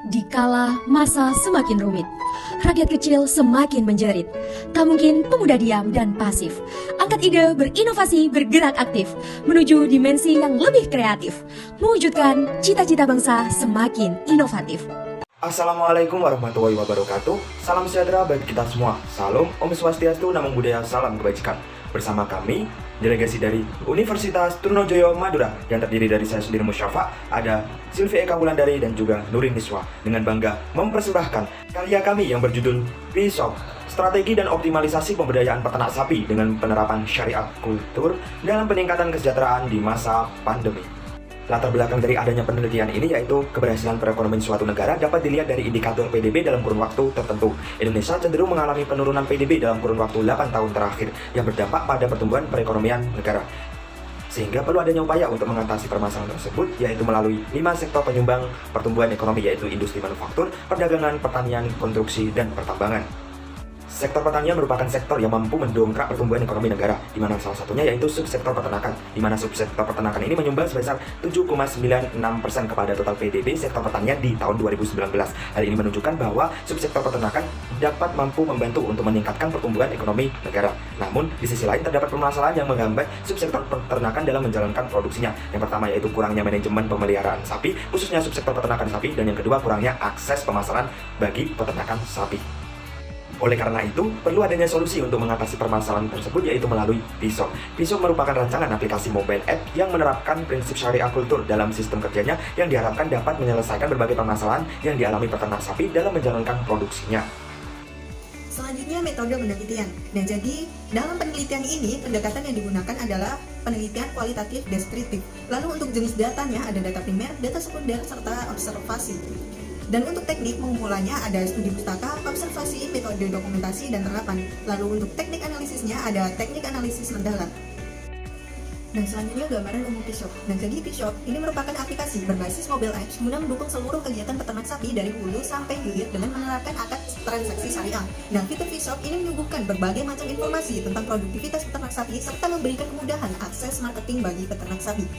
Dikala masa semakin rumit, rakyat kecil semakin menjerit. Tak mungkin pemuda diam dan pasif. Angkat ide, berinovasi, bergerak aktif menuju dimensi yang lebih kreatif, mewujudkan cita-cita bangsa semakin inovatif. Assalamualaikum warahmatullahi wabarakatuh. Salam sejahtera bagi kita semua. Salam Om Swastiastu, Namo Buddhaya, salam kebajikan. Bersama kami, delegasi dari Universitas Trunojoyo Madura yang terdiri dari saya sendiri Musyafa, ada Sylvie Eka Wulandari dan juga Nurin Niswa, dengan bangga mempersembahkan karya kami yang berjudul PISOP, Strategi dan Optimalisasi Pemberdayaan Peternak Sapi dengan Penerapan Syariat Kultur dalam Peningkatan Kesejahteraan di Masa Pandemi. Latar belakang dari adanya penelitian ini yaitu keberhasilan perekonomian suatu negara dapat dilihat dari indikator PDB dalam kurun waktu tertentu. Indonesia cenderung mengalami penurunan PDB dalam kurun waktu 8 tahun terakhir yang berdampak pada pertumbuhan perekonomian negara. Sehingga perlu adanya upaya untuk mengatasi permasalahan tersebut, yaitu melalui 5 sektor penyumbang pertumbuhan ekonomi, yaitu industri manufaktur, perdagangan, pertanian, konstruksi, dan pertambangan. Sektor pertanian merupakan sektor yang mampu mendongkrak pertumbuhan ekonomi negara, di mana salah satunya yaitu subsektor peternakan, di mana subsektor peternakan ini menyumbang sebesar 7,96% kepada total PDB sektor pertanian di tahun 2019. Hal ini menunjukkan bahwa subsektor peternakan dapat mampu membantu untuk meningkatkan pertumbuhan ekonomi negara. Namun, di sisi lain terdapat permasalahan yang menghambat subsektor peternakan dalam menjalankan produksinya. Yang pertama yaitu kurangnya manajemen pemeliharaan sapi, khususnya subsektor peternakan sapi, dan yang kedua kurangnya akses pemasaran bagi peternakan sapi. Oleh karena itu, perlu adanya solusi untuk mengatasi permasalahan tersebut, yaitu melalui PISOP. PISOP merupakan rancangan aplikasi mobile app yang menerapkan prinsip syariah kultur dalam sistem kerjanya yang diharapkan dapat menyelesaikan berbagai permasalahan yang dialami peternak sapi dalam menjalankan produksinya. Selanjutnya, metode penelitian. Nah, jadi dalam penelitian ini pendekatan yang digunakan adalah penelitian kualitatif deskriptif. Lalu untuk jenis datanya ada data primer, data sekunder, serta observasi. Dan untuk teknik pengumpulannya ada studi pustaka, observasi, metode dokumentasi, dan terapan. Lalu untuk teknik analisisnya ada teknik analisis mendalam. Dan selanjutnya gambaran umum PISOP. Dan jadi PISOP ini merupakan aplikasi berbasis mobile apps guna mendukung seluruh kegiatan peternak sapi dari hulu sampai hilir dengan menerapkan akad transaksi syariah. Nah, fitur PISOP ini menyuguhkan berbagai macam informasi tentang produktivitas peternak sapi serta memberikan kemudahan akses marketing bagi peternak sapi.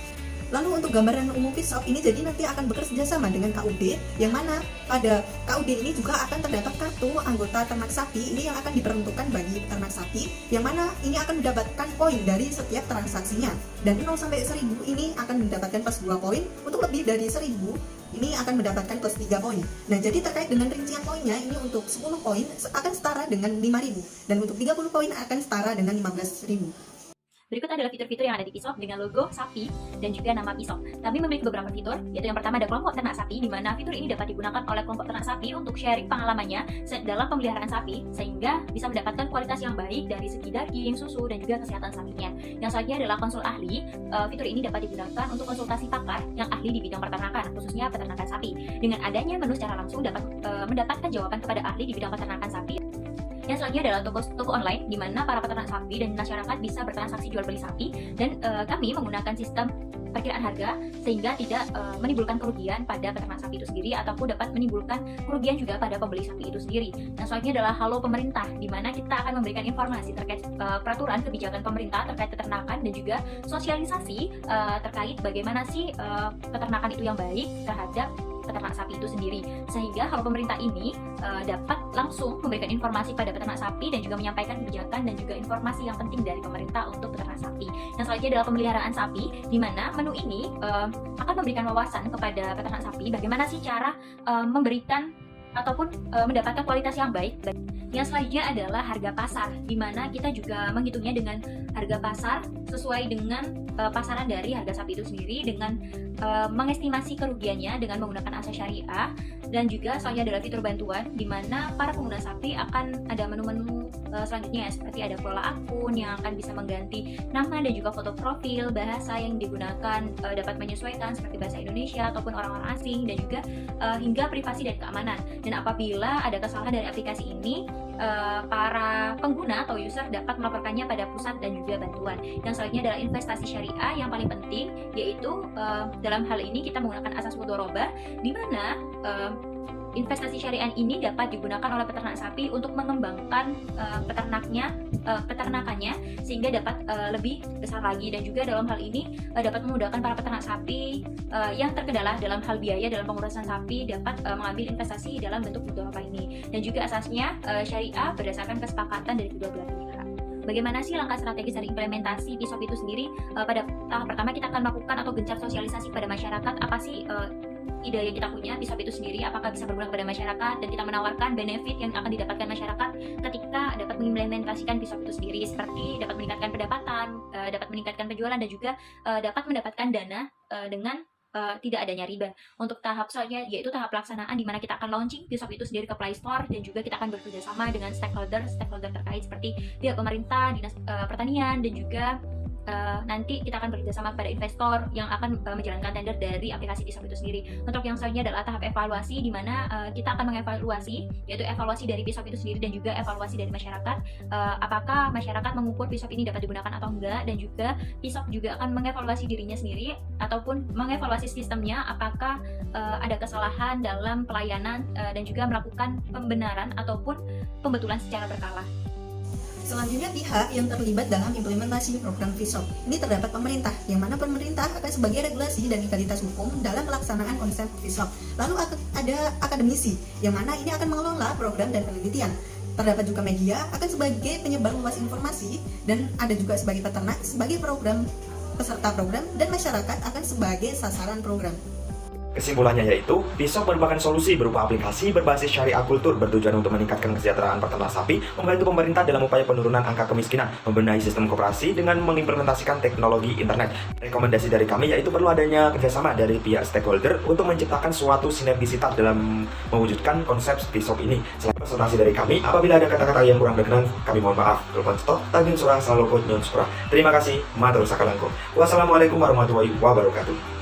Lalu untuk gambaran umum PISOP ini jadi nanti akan bekerja sama dengan KUD, yang mana pada KUD ini juga akan terdapat kartu anggota ternak sapi ini yang akan diperuntukkan bagi peternak sapi, yang mana ini akan mendapatkan poin dari setiap transaksinya. Dan 0 sampai 1000 ini akan mendapatkan plus 2 poin, untuk lebih dari 1000 ini akan mendapatkan plus 3 poin. Nah, jadi terkait dengan rincian poinnya, ini untuk 10 poin akan setara dengan 5000, dan untuk 30 poin akan setara dengan 15000. Berikut adalah fitur-fitur yang ada di PISOP dengan logo sapi dan juga nama PISOP. Kami memiliki beberapa fitur, yaitu yang pertama ada kelompok ternak sapi, di mana fitur ini dapat digunakan oleh kelompok ternak sapi untuk sharing pengalamannya dalam pemeliharaan sapi, sehingga bisa mendapatkan kualitas yang baik dari segi daging, susu, dan juga kesehatan sapinya. Yang selanjutnya adalah konsul ahli. Fitur ini dapat digunakan untuk konsultasi pakar yang ahli di bidang peternakan, khususnya peternakan sapi. Dengan adanya menu secara langsung dapat mendapatkan jawaban kepada ahli di bidang peternakan sapi. Yang selanjutnya adalah toko online, di mana para peternak sapi dan masyarakat bisa bertransaksi jual beli sapi, dan kami menggunakan sistem perkiraan harga sehingga tidak menimbulkan kerugian pada peternak sapi itu sendiri ataupun dapat menimbulkan kerugian juga pada pembeli sapi itu sendiri. Yang selanjutnya adalah Halo Pemerintah, di mana kita akan memberikan informasi terkait peraturan kebijakan pemerintah terkait peternakan dan juga sosialisasi terkait bagaimana sih peternakan itu yang baik terhadap peternak sapi itu sendiri, sehingga Halo Pemerintah ini dapat langsung memberikan informasi pada peternak sapi dan juga menyampaikan kebijakan dan juga informasi yang penting dari pemerintah untuk peternak sapi. Yang selanjutnya adalah pemeliharaan sapi, di mana menu ini akan memberikan wawasan kepada peternak sapi bagaimana sih cara memberikan ataupun mendapatkan kualitas yang baik. Yang selanjutnya adalah harga pasar, di mana kita juga menghitungnya dengan harga pasar sesuai dengan pasaran dari harga sapi itu sendiri, dengan mengestimasi kerugiannya dengan menggunakan asas syariah. Dan juga selanjutnya adalah fitur bantuan, di mana para pengguna sapi akan ada menu-menu selanjutnya, seperti ada pola akun yang akan bisa mengganti nama dan juga foto profil, bahasa yang digunakan dapat menyesuaikan seperti bahasa Indonesia ataupun orang-orang asing, dan juga hingga privasi dan keamanan. Dan apabila ada kesalahan dari aplikasi ini, para pengguna atau user dapat melaporkannya pada pusat dan juga bantuan. Yang selanjutnya adalah investasi syariah yang paling penting, yaitu dalam hal ini kita menggunakan asas mudharabah, di mana investasi syariah ini dapat digunakan oleh peternak sapi untuk mengembangkan peternakannya sehingga dapat lebih besar lagi, dan juga dalam hal ini dapat memudahkan para peternak sapi yang terkendala dalam hal biaya dalam pengurusan sapi dapat mengambil investasi dalam bentuk mudharabah ini. Dan juga asasnya syariah berdasarkan kesepakatan dari kedua belah pihak. Bagaimana sih langkah strategis dari implementasi PISOP itu sendiri? Pada tahap pertama kita akan melakukan atau gencar sosialisasi pada masyarakat. Apa sih ide yang kita punya PISOP itu sendiri? Apakah bisa berguna pada masyarakat? Dan kita menawarkan benefit yang akan didapatkan masyarakat ketika dapat mengimplementasikan PISOP itu sendiri, seperti dapat meningkatkan pendapatan, dapat meningkatkan penjualan, dan juga dapat mendapatkan dana dengan tidak adanya riba. Untuk tahap selanjutnya yaitu tahap pelaksanaan, di mana kita akan launching PISOP itu sendiri ke Play Store, dan juga kita akan bekerja sama dengan stakeholder terkait seperti pihak pemerintah, dinas pertanian, dan juga nanti kita akan bekerja sama pada investor yang akan menjalankan tender dari aplikasi PISOP itu sendiri. Untuk yang selanjutnya adalah tahap evaluasi, di mana kita akan mengevaluasi, yaitu evaluasi dari PISOP itu sendiri dan juga evaluasi dari masyarakat, apakah masyarakat mengukur PISOP ini dapat digunakan atau enggak, dan juga PISOP juga akan mengevaluasi dirinya sendiri ataupun mengevaluasi sistemnya, apakah ada kesalahan dalam pelayanan, dan juga melakukan pembenaran ataupun pembetulan secara berkala. Selanjutnya, pihak yang terlibat dalam implementasi program PISOP. Ini terdapat pemerintah, yang mana pemerintah akan sebagai regulasi dan legalitas hukum dalam pelaksanaan konsep PISOP. Lalu ada akademisi, yang mana ini akan mengelola program dan penelitian. Terdapat juga media akan sebagai penyebar luas informasi, dan ada juga sebagai peternak sebagai peserta program, dan masyarakat akan sebagai sasaran program. Kesimpulannya yaitu, PISOP merupakan solusi berupa aplikasi berbasis syariah kultur bertujuan untuk meningkatkan kesejahteraan peternak sapi, membantu pemerintah dalam upaya penurunan angka kemiskinan, membenahi sistem koperasi dengan mengimplementasikan teknologi internet. Rekomendasi dari kami yaitu perlu adanya kerjasama dari pihak stakeholder untuk menciptakan suatu sinergisitas dalam mewujudkan konsep PISOP ini. Selain presentasi dari kami, apabila ada kata-kata yang kurang berkenan, kami mohon maaf. Tagin surah selalu nyun surah. Terima kasih, matur sakalangko. Wassalamualaikum warahmatullahi wabarakatuh.